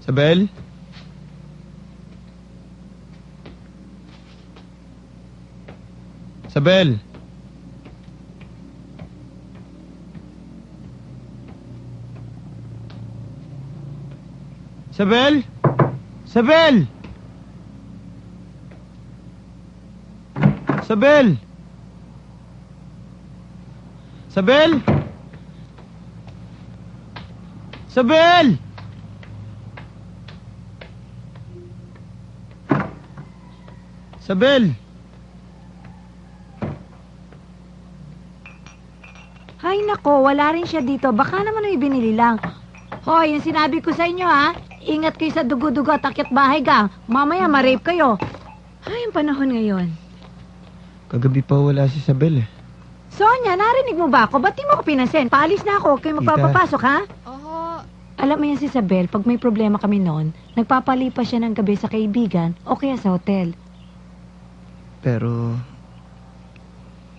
Isabel? Isabel? Isabel? Isabel? Isabel? Isabel? Isabel? Isabel? Ay nako, wala rin siya dito. Baka naman ay binili lang. Hoy, yung sinabi ko sa inyo ha, ingat kayo sa dugo-dugo at akyat bahay gang. Mamaya ma-rape kayo. Ay, ang panahon ngayon. Kagabi pa wala si Isabel eh. Sonia, narinig mo ba ako? Ba't di mo ko pinansin? Paalis na ako. Kayo magpapapasok ha? Oo. Alam mo yan si Isabel, pag may problema kami noon, nagpapalipas siya ng gabi sa kaibigan o kaya sa hotel. Pero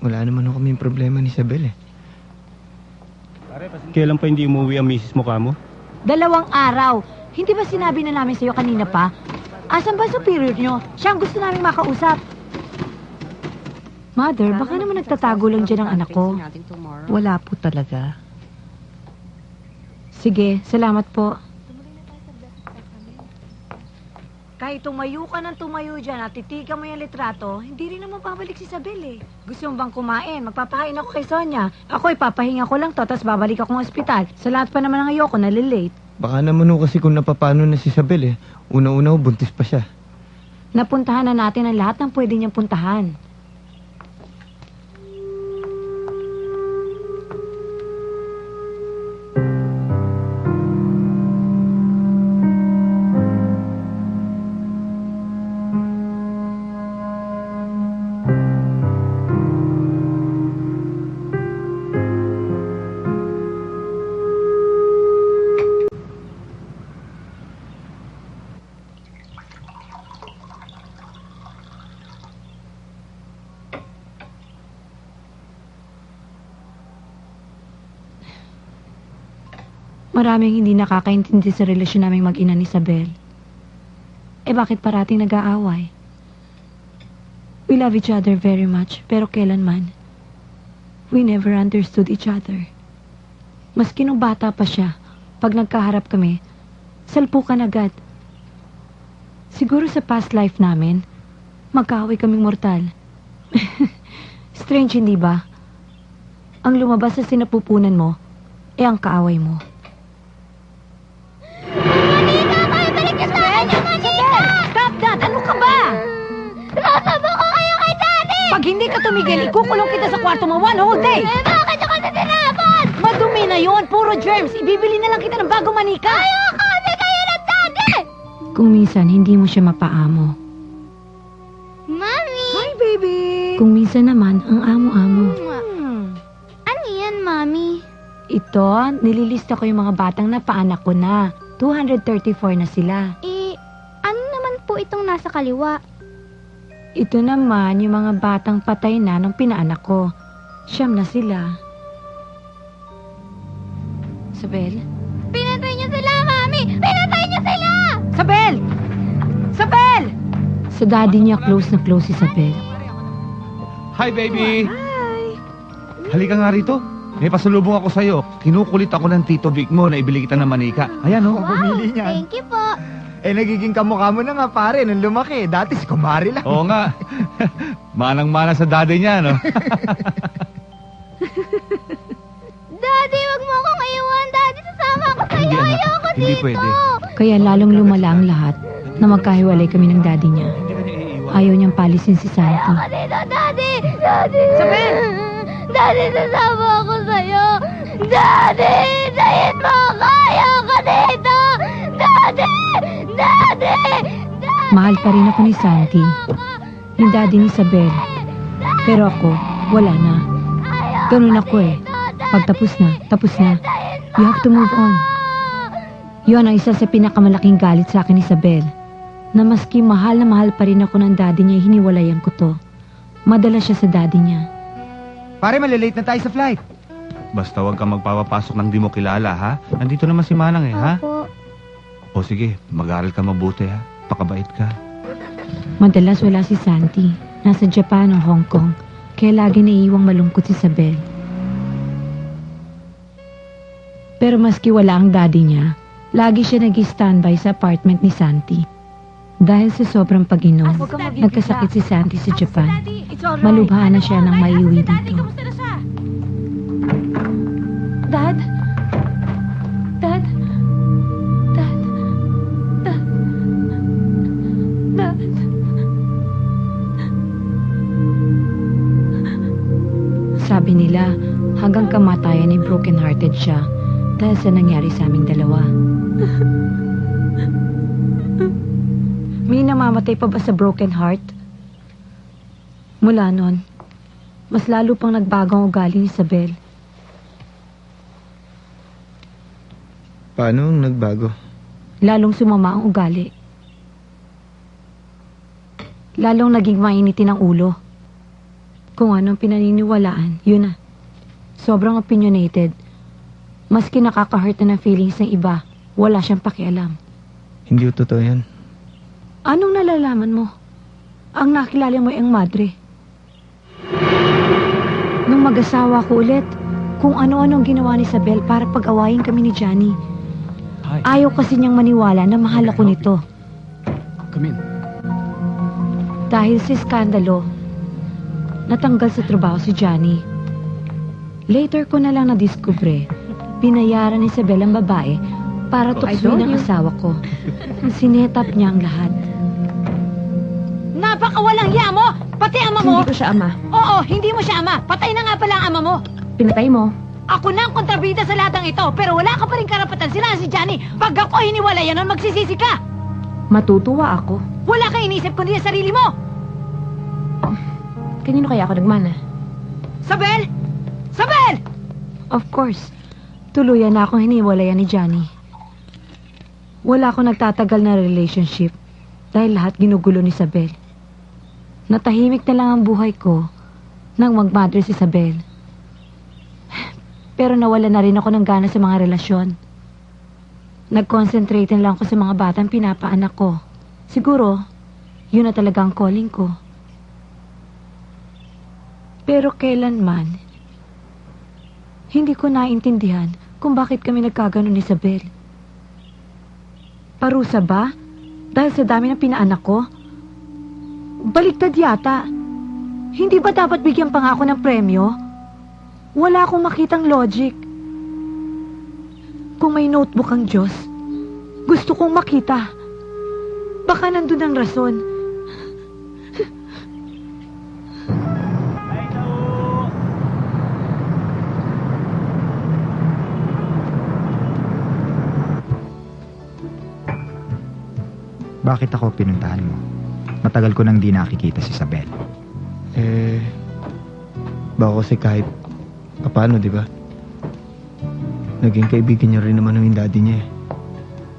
wala naman ako kaming problema ni Isabel eh. Kailan pa hindi umuwi ang misis mo kamo? 2 araw. Hindi ba sinabi na namin sa'yo kanina pa? Asan ba superior nyo? Siya ang gusto namin makausap. Mother, baka naman nagtatago lang dyan ang anak ko. Wala po talaga. Sige, salamat po. Kahit tumayo ka ng tumayo dyan at titigan mo yung litrato, hindi rin naman babalik si Isabel eh. Gusto mo bang kumain? Magpapahain ako kay Sonia. Ako ipapahinga ko lang to, tapos babalik ako ng ospital. Sa lahat pa naman ng ayoko, nalilate. Baka naman kasi kung napapano na si Isabel eh. Una-una buntis pa siya. Napuntahan na natin ang lahat ng pwede niyang puntahan. Maraming hindi nakakaintindi sa relasyon naming mag-ina ni Isabel. Eh bakit parating nag-aaway? We love each other very much, pero kailanman, we never understood each other. Maski nung bata pa siya, pag nagkaharap kami, salpukan agad. Siguro sa past life namin, magkaaway kaming mortal. Strange, hindi ba? Ang lumabas sa sinapupunan mo, ang kaaway mo. Stop that! Ano ka ba? Sasabo ko kayo kay Daddy! Pag hindi ka tumigil, ikukulong kita sa kwarto mo 1 whole day! Bakit ako na tinapon? Madumi na yon, puro germs. Ibibili na lang kita ng bagong manika. Ayoko! Hindi kayo ng Daddy! Kung minsan, hindi mo siya mapaamo. Mami! Hi, baby! Kung minsan naman, ang amo-amo. Ano yan, Mami? Ito, nililista ko yung mga batang napaanak ko na. 234 na sila. Ano naman po itong nasa kaliwa? Ito naman yung mga batang patay na nung pinaanak ko. 9 na sila. Isabel? Pinatay niyo sila, Mami! Pinatay niyo sila! Isabel! Isabel! Sa daddy niya, close na close si Isabel. Hi, baby! Hi! Halika nga rito. May pasalubong ako sa'yo. Kinukulit ako ng Tito Vic mo na ibili kita ng manika. Ayan, oh. Bumili niyan. Thank you po! Eh, nagiging kamukha mo na nga, pare, nung lumaki. Dati si kumari lang. Oo nga. Manang-mana sa daddy niya, no? Daddy, wag mo akong iwan! Daddy, sasama ako sa'yo! Hindi, anak. Ayoko Hindi dito! pwede. Kaya lalong lumala ang lahat na magkahiwalay kami ng daddy niya. Hindi ka niya iiwan. Ayaw niyang palisin si Santi. Ayoko dito, Daddy! Daddy! Isabel! Daddy, sasama ako sa'yo! Daddy! Dayin mo ako! Ayoko dito! Daddy! Daddy! Daddy! Mahal pa rin ako ni Santi, yung daddy ni Isabel. Pero ako, wala na. Ganun ako eh. Pag tapos na, tapos na. You have to move on. Yun ang isa sa pinakamalaking galit sa akin ni Isabel. Na maski mahal na mahal pa rin ako ng daddy niya, hiniwalayan ko to. Madala siya sa daddy niya. Pare, malilate na tayo sa flight. Basta wag kang magpapapasok ng di mo kilala, ha? Nandito naman si Manang, eh, ha? Opo. O O sige, mag-aaral ka mabuti ha. Pakabait ka. Madalas wala si Santi. Nasa Japan o Hong Kong. Kaya lagi naiiwang malungkot si Isabel. Pero maski wala ang daddy niya, lagi siya nag-standby sa apartment ni Santi. Dahil sa sobrang pag-inom, nagkasakit si Santi sa Japan. Malubha na siya nang maiuwi dito. Dad? Dad? Dad? Dad? Dad? Sabi nila, hanggang kamatayan ay broken-hearted siya dahil sa nangyari sa aming dalawa. May namamatay pa ba sa broken heart? Mula nun, mas lalo pang nagbago ang ugali ni Isabel. Paano ang nagbago? Lalong sumama ang ugali. Lalong naging mainitin ang ulo. Kung anong pinaniniwalaan, yun na. Sobrang opinionated. Maski nakaka-hurt na ng feelings ng iba, wala siyang pakialam. Hindi ko totoo yan. Anong nalalaman mo? Ang nakilala mo ay ang madre. Nung mag-asawa ko ulit, kung ano-anong ginawa ni Isabel para pag-awayin kami ni Johnny. Ayaw kasi niyang maniwala na mahal ako nito. Come in. Dahil sa iskandalo, natanggal sa trabaho si Johnny. Later ko na lang nadiskubre, binayaran ni Isabel ang babae para tuksoin ang asawa ko. Sinetap niya ang lahat. Napakawalang hiya mo! Pati ama mo! Hindi ko siya ama. Oo, hindi mo siya ama. Patay na nga pala ang ama mo. Pinatay mo. Ako na ang kontrabida sa lahat ng ito, pero wala ka pa rin karapatan sila si Johnny. Pag ako hiniwalayan nun, magsisisi ka. Matutuwa ako. Wala kang inisip kundi sa sarili mo. Kanino kaya ako nagmana? Sabel! Sabel! Of course, tuluyan na akong hiniwalayan ni Johnny. Wala akong nagtatagal na relationship dahil lahat ginugulo ni Isabel. Natahimik na lang ang buhay ko nang magmadre si Isabel. Pero nawala na rin ako ng gana sa mga relasyon. Nag-concentrate na lang ako sa mga batang pinapaanak ko. Siguro, yun na talaga ang calling ko. Pero kailanman, hindi ko naintindihan kung bakit kami nagkaganon ni Isabel. Parusa ba? Dahil sa dami ng pinaanak ko? Baliktad yata. Hindi ba dapat bigyan pa nga ako ng premyo? Wala akong makitang logic. Kung may notebook ang Diyos, gusto kong makita. Baka nandun ang rason. Bakit ako pinuntahan mo? Matagal ko nang di nakikita si Isabel. Baka kasi kahit paano, di ba? Naging kaibigan niya rin naman yung daddy niya eh.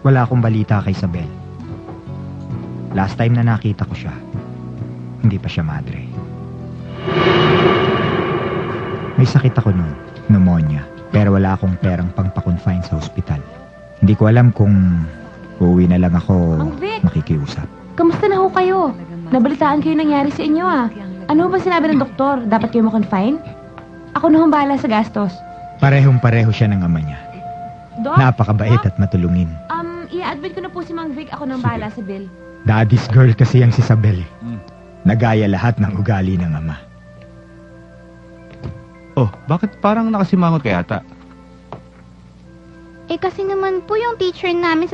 Wala akong balita kay Isabel. Last time na nakita ko siya, hindi pa siya madre. May sakit ako noon, pneumonia, pero wala akong perang pang-confine sa ospital. Hindi ko alam kung uuwi na lang ako Mang Vic! makikiusap. Kamusta na ho kayo? Nabalitaan kayo nangyari sa inyo ah. Ano ba sinabi ng doktor? Dapat kayo ma-confine? Ako na hong bahala sa gastos. Parehong-pareho siya ng ama niya. Doc? Napakabait at matulungin. I-admit ko na po si Mang Vic. Ako nang bahala sa bill. Daddy's girl kasi ang si Isabel eh. Nagaya lahat ng ugali ng ama. Oh, bakit parang nakasimangot ka yata? Eh kasi naman po yung teacher namin